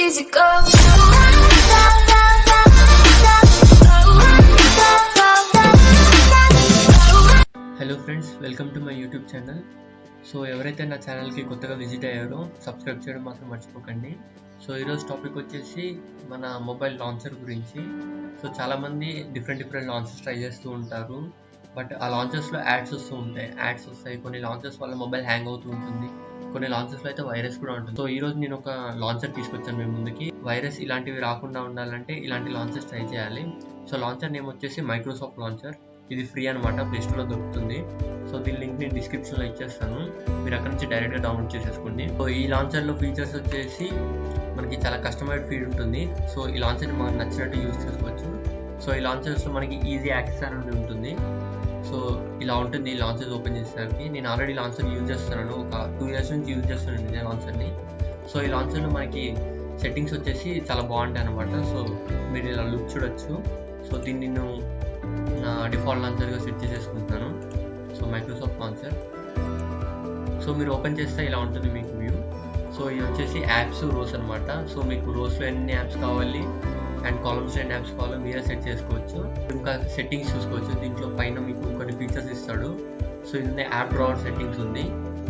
easy go. Hello friends, welcome to my YouTube channel. So ఎవరైతే నా ఛానల్కి కొత్తగా విజిట్ అయ్యారో సబ్స్క్రైబ్ చేయడం మాత్రం మర్చిపోకండి. సో ఈరోజు టాపిక్ వచ్చేసి మన మొబైల్ లాంచర్ గురించి. సో చాలామంది డిఫరెంట్ లాంచర్స్ ట్రై చేస్తూ ఉంటారు. బట్ ఆ లాంచర్స్లో యాడ్స్ వస్తాయి. కొన్ని లాంచర్స్ వల్ల మొబైల్ హ్యాంగ్ అవుతూ ఉంటుంది. కొన్ని లాంచర్స్లో అయితే వైరస్ కూడా ఉంటుంది. సో ఈరోజు నేను ఒక లాంచర్ తీసుకొచ్చాను మీ ముందుకి. వైరస్ ఇలాంటివి రాకుండా ఉండాలంటే ఇలాంటి లాంచర్స్ ట్రై చేయాలి. సో లాంచర్ నేమ్ వచ్చేసి మైక్రోసాఫ్ట్ లాంచర్. ఇది ఫ్రీ అనమాట, ప్లేస్టోర్లో దొరుకుతుంది. సో దీని లింక్ నేను డిస్క్రిప్షన్లో ఇచ్చేస్తాను, మీరు అక్కడ నుంచి డైరెక్ట్గా డౌన్లోడ్ చేసేసుకోండి. సో ఈ లాంచర్లో ఫీచర్స్ వచ్చేసి మనకి చాలా కస్టమైజ్డ్ ఫీడ్ ఉంటుంది. సో ఈ లాంచర్ని మనకు నచ్చినట్టు యూజ్ చేసుకోవచ్చు. సో ఈ లాంచర్స్లో మనకి ఈజీ యాక్సెస్ అనేది ఉంటుంది. సో ఇలా ఉంటుంది ఈ లాంచర్స్ ఓపెన్ చేసేసరికి. నేను ఆల్రెడీ లాంచర్ యూజ్ చేస్తున్నాను, ఒక 2 years నుంచి యూజ్ చేస్తున్నాను ఇదే లాంచర్ని. సో ఈ లాంచర్లో మనకి సెట్టింగ్స్ వచ్చేసి చాలా బాగుంటాయి అనమాట. సో మీరు ఇలా లుక్ చూడొచ్చు. సో దీన్ని నేను నా డిఫాల్ట్ లాంచర్గా సెట్ చేసేసుకుంటున్నాను. So Microsoft launcher. సో మీరు ఓపెన్ చేస్తే ఇలా ఉంటుంది మీకు వ్యూ. సో ఇది వచ్చేసి యాప్స్ రోస్ అనమాట. సో మీకు రోస్లో ఎన్ని యాప్స్ కావాలి అండ్ కాలమ్స్లో ఎన్ని యాప్స్ కావాలో మీరే సెట్ చేసుకోవచ్చు. ఇంకా సెట్టింగ్స్ చూసుకోవచ్చు. దీంట్లో పైన మీకు కొన్ని ఫీచర్స్ ఇస్తాడు. సో ఇది యాప్ డ్రావర్ సెట్టింగ్స్ ఉంది.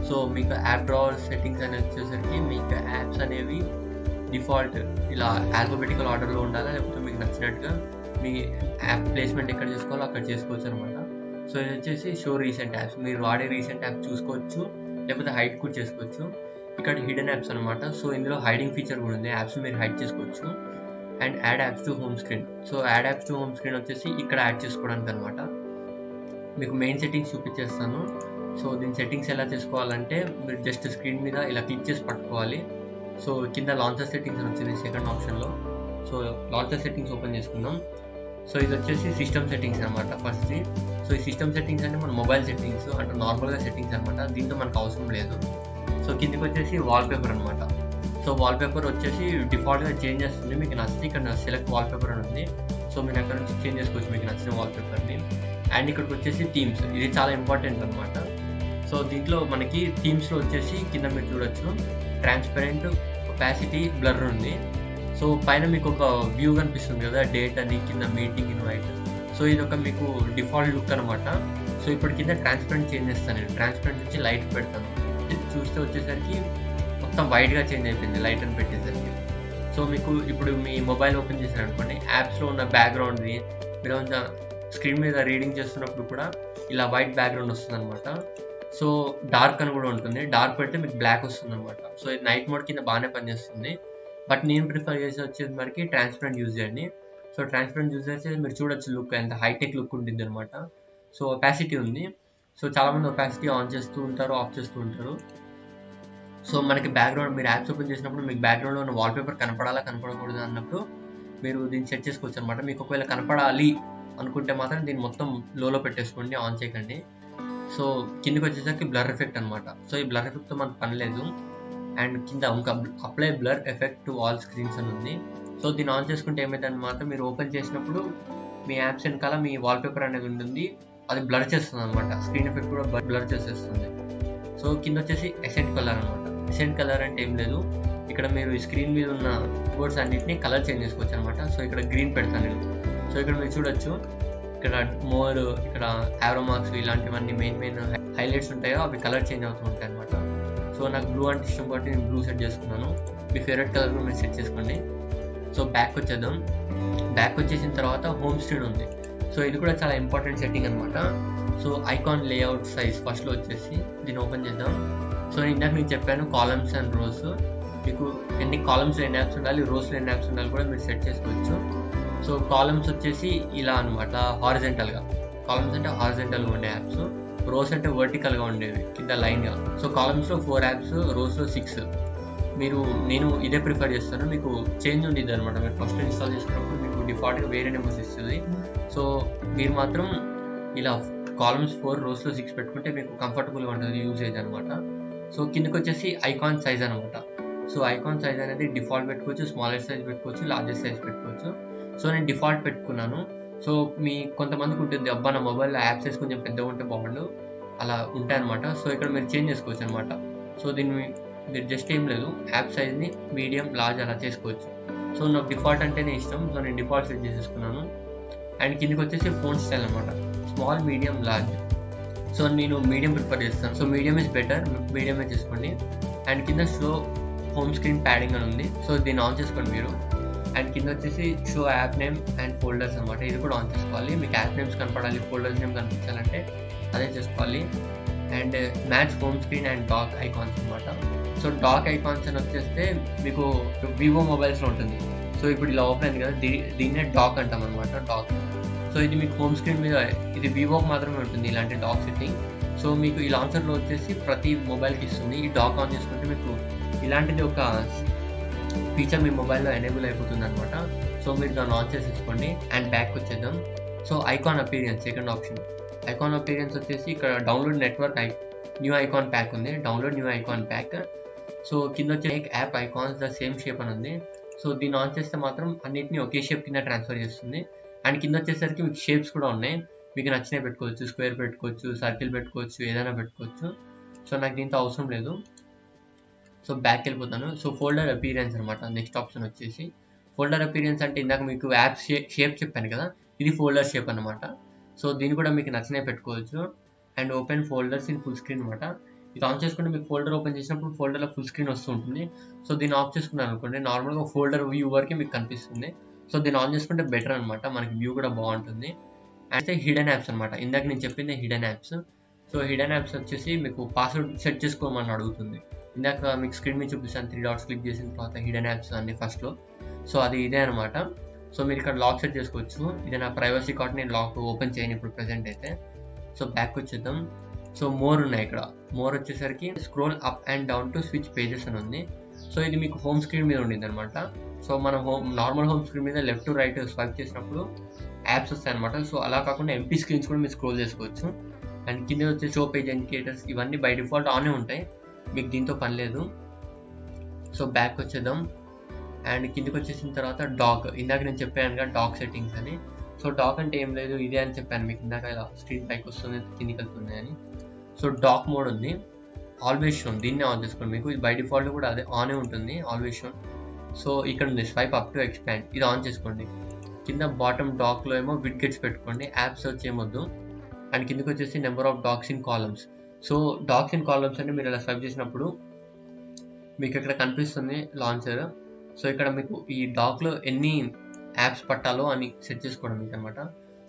సో మీకు యాప్ డ్రావర్ సెట్టింగ్స్ అనేది వచ్చేసరికి మీకు యాప్స్ అనేవి డిఫాల్ట్ ఇలా ఆల్ఫాబెటికల్ ఆర్డర్లో ఉండాలా, లేకపోతే మీకు నచ్చినట్టుగా మీ యాప్ ప్లేస్మెంట్ ఎక్కడ చేసుకోవాలో అక్కడ చేసుకోవచ్చు అనమాట. సో ఇది వచ్చేసి షో రీసెంట్ యాప్స్. మీరు వాడే రీసెంట్ యాప్ చూసుకోవచ్చు, లేకపోతే హైడ్ కూడా చేసుకోవచ్చు. ఇక్కడ హిడెన్ యాప్స్ అనమాట. సో ఇందులో హైడింగ్ ఫీచర్ కూడా ఉంది. యాప్స్ మీరు హైడ్ చేసుకోవచ్చు. And add apps to home screen. So add apps to home screen వచ్చేసి ఇక్కడ యాడ్ చేసుకోవడానికి అనమాట. మీకు మెయిన్ సెట్టింగ్స్ చూపించేస్తాను. సో దీని సెట్టింగ్స్ ఎలా చేసుకోవాలంటే మీరు జస్ట్ స్క్రీన్ మీద ఇలా క్లిక్ చేసి పట్టుకోవాలి. సో కింద లాంచర్ సెట్టింగ్స్ అని వచ్చింది సెకండ్ ఆప్షన్లో. సో లాంచర్ సెట్టింగ్స్ ఓపెన్ చేసుకుందాం. సో ఇది వచ్చేసి సిస్టమ్ సెట్టింగ్స్ అనమాట ఫస్ట్ది. సో ఈ సిస్టమ్ సెట్టింగ్స్ అంటే మన మొబైల్ సెట్టింగ్స్ అంటే నార్మల్గా సెట్టింగ్స్ అనమాట. దీంతో మనకు అవసరం లేదు. సో కిందకి వచ్చేసి వాల్పేపర్ అనమాట. సో వాల్పేపర్ వచ్చేసి డిఫాల్ట్గా చేంజ్ చేస్తుంది. మీకు నచ్చితే ఇక్కడ సెలెక్ట్ వాల్పేపర్ అని ఉంది. సో మీరు అక్కడ నుంచి చేంజ్ చేసుకోవచ్చు మీకు నచ్చిన వాల్పేపర్ని. అండ్ ఇక్కడికి వచ్చేసి థీమ్స్, ఇది చాలా ఇంపార్టెంట్ అనమాట. సో దీంట్లో మనకి థీమ్స్లో వచ్చేసి కింద మీరు చూడొచ్చు ట్రాన్స్పరెంట్, ఒపాసిటీ, బ్లర్ ఉంది. సో పైన మీకు ఒక వ్యూ కనిపిస్తుంది కదా, డేట్ అని, కింద మీటింగ్ ఇన్వైట్. సో ఇది ఒక మీకు డిఫాల్ట్ లుక్ అనమాట. సో ఇప్పుడు కింద ట్రాన్స్పరెంట్ చేంజ్ చేస్తాను నేను. ట్రాన్స్పరెంట్ నుంచి లైట్ పెడతాను. చూస్తే వచ్చేసరికి మొత్తం వైట్గా చేంజ్ అయిపోయింది లైట్ అని పెట్టేసరికి. సో మీకు ఇప్పుడు మీ మొబైల్ ఓపెన్ చేశారు అనుకోండి, యాప్స్లో ఉన్న బ్యాక్గ్రౌండ్ని మీరు స్క్రీన్ మీద రీడింగ్ చేస్తున్నప్పుడు కూడా ఇలా వైట్ బ్యాక్గ్రౌండ్ వస్తుంది అనమాట. సో డార్క్ అని కూడా ఉంటుంది. డార్క్ పెడితే మీకు బ్లాక్ వస్తుంది అనమాట. సో ఇది నైట్ మోడ్ కింద బాగానే పనిచేస్తుంది. బట్ నేను ప్రిఫర్ చేసి వచ్చేది మనకి ట్రాన్స్పరెంట్ యూజ్ చేయండి. సో ట్రాన్స్పరెంట్ యూజ్ చేస్తే మీరు చూడొచ్చు లుక్ ఎంత హైటెక్ లుక్ ఉంటుంది అనమాట. సో ఒపాసిటీ ఉంది. సో చాలామంది ఒపాసిటీ ఆన్ చేస్తూ ఉంటారు, ఆఫ్ చేస్తూ ఉంటారు. సో మనకి బ్యాక్గ్రౌండ్ మీరు యాప్స్ ఓపెన్ చేసినప్పుడు మీకు బ్యాక్గ్రౌండ్లో ఉన్న వాల్పేపర్ కనపడాలా కనపడకూడదు అన్నప్పుడు మీరు దీన్ని సెట్ చేసుకోవచ్చు అనమాట. మీకు ఒకవేళ కనపడాలి అనుకుంటే మాత్రం దీన్ని మొత్తం లోలో పెట్టేసుకోండి, ఆన్ చేయకండి. సో కిందకి వచ్చేసరికి బ్లర్ ఎఫెక్ట్ అనమాట. సో ఈ బ్లర్ ఎఫెక్ట్తో మనకు పని లేదు. అండ్ కింద ఇంకా apply blur effect to all screens అని ఉంది. సో దీన్ని ఆన్ చేసుకుంటే ఏమైతే అనమాట, మీరు ఓపెన్ చేసినప్పుడు మీ యాప్స్ వెనకాల మీ వాల్పేపర్ అనేది ఉంటుంది, అది బ్లర్ చేస్తుంది అనమాట. స్క్రీన్ ఎఫెక్ట్ కూడా బ్లర్ చేసేస్తుంది. సో కింద వచ్చేసి ఎసెంట్ కలర్ అనమాట. ఎసెంట్ కలర్ అంటే ఏం లేదు, ఇక్కడ మీరు ఈ స్క్రీన్ మీద ఉన్న బోర్డ్స్ అన్నింటినీ కలర్ చేంజ్ చేసుకోవచ్చు అనమాట. సో ఇక్కడ గ్రీన్ పెడతాను నేను. సో ఇక్కడ మీరు చూడొచ్చు, ఇక్కడ మోర్, ఇక్కడ యారో మార్క్స్, ఇలాంటివన్నీ మెయిన్ హైలైట్స్ ఉంటాయో అవి కలర్ చేంజ్ అవుతూ ఉంటాయి అనమాట. సో నాకు బ్లూ అంటే ఇష్టం కాబట్టి నేను బ్లూ సెట్ చేసుకున్నాను. మీ ఫేవరెట్ కలర్ కూడా మీరు సెట్ చేసుకోండి. సో బ్యాక్ వచ్చేద్దాం. బ్యాక్ వచ్చేసిన తర్వాత హోమ్ స్క్రీన్ ఉంది. సో ఇది కూడా చాలా ఇంపార్టెంట్ సెట్టింగ్ అనమాట. సో ఐకాన్ లేఅవుట్ సైజ్ ఫస్ట్లో వచ్చేసి దీన్ని ఓపెన్ చేద్దాం. సో ఇందాక నేను చెప్పాను కాలమ్స్ అండ్ రోస్. మీకు ఎన్ని కాలమ్స్లో ఎన్ని యాప్స్ ఉండాలి, రోస్లో ఎన్ని యాప్స్ ఉండాలి కూడా మీరు సెట్ చేసుకోవచ్చు. సో కాలమ్స్ వచ్చేసి ఇలా అనమాట, హారిజెంటల్గా. కాలమ్స్ అంటే హారిజెంటల్గా ఉండే యాప్స్, రోస్ అంటే వర్టికల్గా ఉండేవి కింద లైన్గా. సో కాలమ్స్లో 4 యాప్స్, రోస్లో 6. నేను ఇదే ప్రిఫర్ చేస్తాను. మీకు చేంజ్ ఉండేది అనమాట. మీరు ఫస్ట్ ఇన్స్టాల్ చేసినప్పుడు మీకు డిఫాల్ట్గా వేరే నెంబర్స్ ఇస్తుంది. సో మీరు మాత్రం ఇలా కాలమ్స్ 4, రోస్లో 6 పెట్టుకుంటే మీకు కంఫర్టబుల్గా ఉంటుంది యూజేజ్ అనమాట. సో కిందకి వచ్చేసి ఐకాన్ సైజ్ అనమాట. సో ఐకాన్ సైజ్ అనేది డిఫాల్ట్ పెట్టుకోవచ్చు, స్మాలర్ సైజ్ పెట్టుకోవచ్చు, లార్జెస్ట్ సైజ్ పెట్టుకోవచ్చు. సో నేను డిఫాల్ట్ పెట్టుకున్నాను. సో మీ కొంతమందికి ఉంటుంది, అబ్బా నా మొబైల్లో యాప్సెస్ కొంచెం పెద్దగా ఉంటే బాగుండు, అలా ఉంటాయి అనమాట. సో ఇక్కడ మీరు చేంజ్ చేసుకోవచ్చు అనమాట. సో దీన్ని మీరు జస్ట్ ఏం లేదు, యాప్ సైజ్ని మీడియం, లార్జ్ అలా చేసుకోవచ్చు. సో నాకు డిఫాల్ట్ అంటేనే ఇష్టం, సో నేను డిఫాల్ట్ సెట్ చేసేసుకున్నాను. అండ్ కిందకి వచ్చేసి ఫోన్ స్టైల్ అనమాట, స్మాల్, మీడియం, లార్జ్. సో నేను మీడియం ప్రిఫర్ చేస్తాను. సో మీడియం ఇస్ బెటర్, మీడియమే చేసుకోండి. అండ్ కింద షో హోమ్ స్క్రీన్ ప్యాడింగ్ అని ఉంది, సో దీన్ని ఆన్ చేసుకోండి మీరు. అండ్ కింద వచ్చేసి show app name and folders అనమాట, ఇది కూడా ఆన్ చేసుకోవాలి. మీకు యాప్ నేమ్స్ కనపడాలి, ఫోల్డర్స్ నేమ్ కనిపించాలంటే అదే చేసుకోవాలి. And match home screen and dock icons అనమాట. సో డాక్ ఐకాన్స్ అని వచ్చేస్తే మీకు వివో మొబైల్స్లో ఉంటుంది. సో ఇప్పుడు ఇలా ఓపెన్ అయింది కదా, దీన్నే డాక్ అంటాం అనమాట, డాక్. సో ఇది మీకు హోమ్ స్క్రీన్ మీద, ఇది వివోకి మాత్రమే ఉంటుంది ఇలాంటి డాక్ సెట్టింగ్. సో మీకు ఈ లాంచర్లో వచ్చేసి ప్రతి మొబైల్కి ఇస్తుంది. ఈ డాక్ ఆన్ చేసుకుంటే మీకు ఇలాంటిది ఒక ఫీచర్ మీ మొబైల్లో ఎనేబుల్ అయిపోతుంది అనమాట. సో మీరు దాన్ని ఆన్ చేసేసుకోండి. అండ్ బ్యాక్ వచ్చేద్దాం. So icon appearance second option. Icon appearance వచ్చేసి ఇక్కడ download network new icon pack ఉంది, download new icon pack. So కింద వచ్చే app icons the same shape అని ఉంది. సో దీన్ని ఆన్ చేస్తే మాత్రం అన్నిటిని ఒకే షేప్ కింద ట్రాన్స్ఫర్ చేస్తుంది. అండ్ కింద వచ్చేసరికి మీకు షేప్స్ కూడా ఉన్నాయి, మీకు నచ్చినవి పెట్టుకోవచ్చు, స్క్వేర్ పెట్టుకోవచ్చు, సర్కిల్ పెట్టుకోవచ్చు, ఏదైనా పెట్టుకోవచ్చు. సో నాకు దీంతో అవసరం లేదు. సో బ్యాక్ వెళ్ళిపోతాను. సో ఫోల్డర్ అపీరియన్స్ అనమాట నెక్స్ట్ ఆప్షన్ వచ్చేసి. ఫోల్డర్ అపీరియన్స్ అంటే ఇందాక మీకు యాప్ షేప్ చెప్పాను కదా, ఇది ఫోల్డర్ షేప్ అనమాట. సో దీన్ని కూడా మీకు నచ్చినవి పెట్టుకోవచ్చు. And open folders in full screen అనమాట. ఇది ఆన్ చేసుకుంటే మీకు ఫోల్డర్ ఓపెన్ చేసినప్పుడు ఫోల్డర్లో ఫుల్ స్క్రీన్ వస్తూ ఉంటుంది. సో దీన్ని ఆఫ్ చేసుకున్నాను అనుకోండి, నార్మల్గా ఫోల్డర్ వ్యూ వరకు మీకు కనిపిస్తుంది. సో దీన్ని ఆన్ చేసుకుంటే బెటర్ అనమాట, మనకి వ్యూ కూడా బాగుంటుంది. అయితే హిడెన్ యాప్స్ అనమాట, ఇందాక నేను చెప్పింది hidden apps. So hidden apps వచ్చేసి మీకు పాస్వర్డ్ సెట్ చేసుకోమని అడుగుతుంది. ఇందాక మీకు స్క్రీన్ మీద చూపిస్తాను, 3 డాట్స్ క్లిక్ చేసిన తర్వాత హిడెన్ యాప్స్ అన్ని ఫస్ట్లో. సో అది ఇదే అనమాట. సో మీరు ఇక్కడ లాక్ సెట్ చేసుకోవచ్చు. ఇది నా ప్రైవసీ కార్డ్, నేను లాక్ ఓపెన్ చేయను ఇప్పుడు ప్రెజెంట్ అయితే. సో బ్యాక్ వచ్చేద్దాం. సో మోర్ ఉన్నాయి ఇక్కడ. మోర్ వచ్చేసరికి scroll up and down to switch pages అని ఉంది. సో ఇది మీకు హోమ్ స్క్రీన్ మీద ఉండింది అనమాట. సో మనం నార్మల్ హోమ్ స్క్రీన్ మీద లెఫ్ట్ టు రైట్ స్వైప్ చేసినప్పుడు యాప్స్ వస్తాయి అనమాట. సో అలా కాకుండా ఎంపీ స్క్రీన్స్ కూడా మీరు స్క్రోల్ చేసుకోవచ్చు. అండ్ కింద వచ్చే షో పేజ్ ఇండికేటర్స్ ఇవన్నీ బై డిఫాల్ట్ ఆనే ఉంటాయి, మీకు దీంతో పని లేదు. సో బ్యాక్ వచ్చేద్దాం. అండ్ కిందకి వచ్చేసిన తర్వాత డాక్, ఇందాక నేను చెప్పాను కదా డాక్ సెట్టింగ్స్ అని. సో డాక్ అంటే ఏం లేదు, ఇదే అని చెప్పాను మీకు ఇందాక, ఇలా స్క్రీన్ పైకి వస్తుంది, కిందికి వెళ్తుంది అని. సో డాక్ మోడ్ ఉంది, ఆల్వేస్ షోన్, దీన్నే ఆన్ చేసుకోండి. మీకు ఇది బై డిఫాల్ట్ కూడా అదే ఆనే ఉంటుంది, ఆల్వేస్ షోన్. సో ఇక్కడ ఉంది స్వైప్ అప్ టు ఎక్స్పాండ్, ఇది ఆన్ చేసుకోండి. కింద బాటమ్ డాక్లో ఏమో విడ్గెట్స్ పెట్టుకోండి, యాప్స్ వచ్చి ఏమొద్దు. అండ్ కిందకి వచ్చేసి number of docks in columns. So docks in columns అంటే మీరు ఇలా స్వైప్ చేసినప్పుడు మీకు ఇక్కడ కనిపిస్తుంది లాంచర్. సో ఇక్కడ మీకు ఈ డాక్లో ఎన్ని యాప్స్ పట్టాలో అని సెట్ చేసుకోవడం మీకు అనమాట.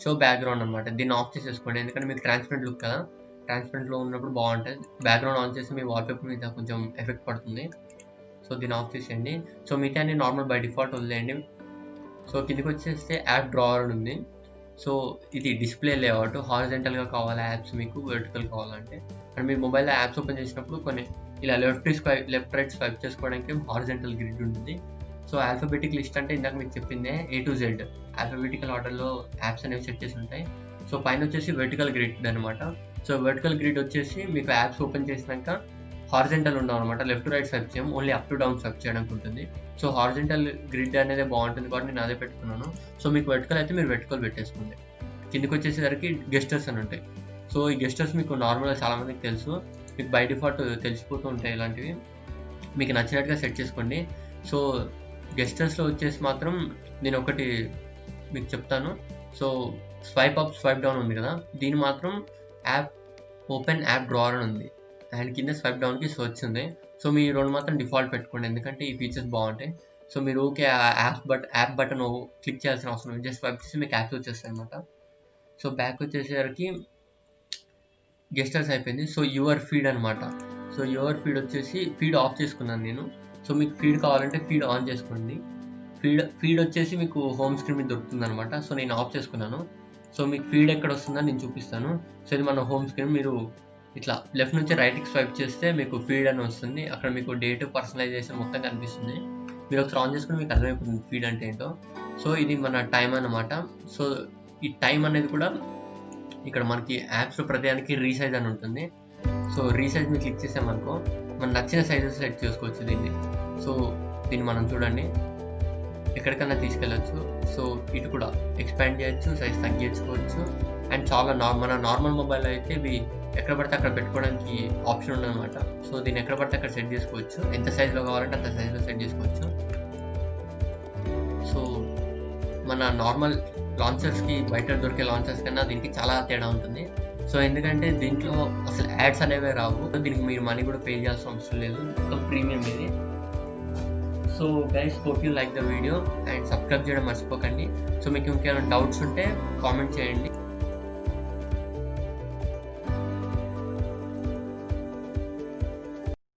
షో బ్యాక్గ్రౌండ్ అనమాట, దీన్ని ఆఫ్ చేసేసుకోండి, ఎందుకంటే మీకు ట్రాన్స్పరెంట్ లుక్ కదా, ట్రాన్స్పరెంట్లో ఉన్నప్పుడు బాగుంటుంది. బ్యాక్గ్రౌండ్ ఆన్ చేసి మీ వాల్పేపర్ మీద కొంచెం ఎఫెక్ట్ పడుతుంది. సో దీన్ని ఆఫ్ చేసేయండి. సో మిగతా అన్ని నార్మల్ బై డిఫాల్ట్ వదిలేయండి. సో కిందకి వచ్చేస్తే యాప్ డ్రావర్ ఉంది. సో ఇది డిస్ప్లే లేఅవుట్, హారిజెంటల్గా కావాలా యాప్స్ మీకు, వర్టికల్ కావాలంటే. అండ్ మీ మొబైల్లో యాప్స్ ఓపెన్ చేసినప్పుడు కొన్ని ఇలా లెఫ్ట్ రైట్ స్వైప్ చేసుకోవడానికి హారిజెంటల్ గ్రిడ్ ఉంటుంది. సో ఆల్ఫాబెటిక్ లిస్ట్ అంటే ఇందాక మీకు చెప్పిందే A to Z ఆల్ఫాబెటికల్ ఆర్డర్లో యాప్స్ అనేవి సెట్ చేసి ఉంటాయి. సో పైన వచ్చేసి వర్టికల్ గ్రిడ్ అనమాట. సో వర్టికల్ గ్రిడ్ వచ్చేసి మీకు యాప్స్ ఓపెన్ చేసినాక హారిజెంటల్ ఉండవు అనమాట, లెఫ్ట్ టు రైట్ స్వైప్ చేయం, only up to down swipe చేయడానికి ఉంటుంది. సో హారిజెంటల్ గ్రిడ్ అనేది బాగుంటుంది కాబట్టి నేను అదే పెట్టుకున్నాను. సో మీకు వర్టికల్ అయితే మీరు వర్టికల్ పెట్టేసుకోండి. కిందకి వచ్చేసరికి గెస్టర్స్ అని ఉంటాయి. సో ఈ గెస్టర్స్ మీకు నార్మల్గా చాలామందికి తెలుసు, మీకు బై డిఫాల్ట్ తెలిసిపోతూ ఉంటాయి ఇలాంటివి, మీకు నచ్చినట్టుగా సెట్ చేసుకోండి. సో గెస్టర్స్లో వచ్చేసి మాత్రం నేను ఒకటి మీకు చెప్తాను. So swipe up swipe down ఉంది కదా, దీని మాత్రం యాప్ ఓపెన్ యాప్ డ్రావర్ అని ఉంది, అండ్ కింద స్వైప్ డౌన్కి స్విచ్ ఉంది. సో మీ రెండు మాత్రం డిఫాల్ట్ పెట్టుకోండి, ఎందుకంటే ఈ ఫీచర్స్ బాగుంటాయి. సో మీరు ఓకే యాప్ బటన్ క్లిక్ చేయాల్సిన అవసరం లేదు, జస్ట్ స్వైప్ చేసి మీకు యాప్స్ వచ్చేస్తాయి అనమాట. సో బ్యాక్ వచ్చేసరికి గెస్టర్స్ అయిపోయింది. సో యువర్ ఫీడ్ అనమాట. సో యువర్ ఫీడ్ వచ్చేసి ఫీడ్ ఆఫ్ చేసుకున్నాను నేను. సో మీకు ఫీడ్ కావాలంటే ఫీడ్ ఆన్ చేసుకోండి. ఫీడ్ వచ్చేసి మీకు హోమ్ స్క్రీన్ మీద దొరుకుతుంది అనమాట. సో నేను ఆఫ్ చేసుకున్నాను. సో మీకు ఫీడ్ ఎక్కడ వస్తుందని నేను చూపిస్తాను. సో ఇది మన హోమ్ స్క్రీన్, మీరు ఇట్లా లెఫ్ట్ నుంచి రైట్కి స్వైప్ చేస్తే మీకు ఫీడ్ అని వస్తుంది, అక్కడ మీకు డేట్ పర్సనలైజేషన్ మొత్తం కనిపిస్తుంది. మీరు ఒకసారి ఆన్ చేసుకుని మీకు అర్థమైపోతుంది ఫీడ్ అంటే ఏంటో. సో ఇది మన టైం అన్నమాట. సో ఈ టైం అనేది కూడా ఇక్కడ మనకి యాప్స్లో ప్రతిదానికి రీసైజ్ అని ఉంటుంది. సో రీసైజ్ మీద క్లిక్ చేసామనుకో మనం నచ్చిన సైజెస్ సెట్ చేసుకోవచ్చు దీన్ని. సో దీన్ని మనం చూడండి ఎక్కడికన్నా తీసుకెళ్ళచ్చు. సో ఇటు కూడా ఎక్స్పాండ్ చేయొచ్చు, సైజ్ తగ్గించుకోవచ్చు, అండ్ చాలా మన నార్మల్ మొబైల్ అయితే ఇవి ఎక్కడ పడితే అక్కడ పెట్టుకోవడానికి ఆప్షన్ ఉందన్నమాట. సో దీన్ని ఎక్కడ పడితే అక్కడ సెట్ చేసుకోవచ్చు, ఎంత సైజులో కావాలంటే అంత సైజులో సెట్ చేసుకోవచ్చు. సో మన నార్మల్ లాంచర్స్కి బయట దొరికే లాంచర్స్ కన్నా దీనికి చాలా తేడా ఉంటుంది. సో ఎందుకంటే దీంట్లో అసలు యాడ్స్ అనేవే రావు, దీనికి మీరు మనీ కూడా పే చేయాల్సిన అవసరం లేదు, మొత్తం ప్రీమియం ఇది. So guys, hope you like the video and subscribe చేయడం మర్చిపోకండి. సో మీకు ఇంకేమైనా డౌట్స్ ఉంటే కామెంట్ చేయండి.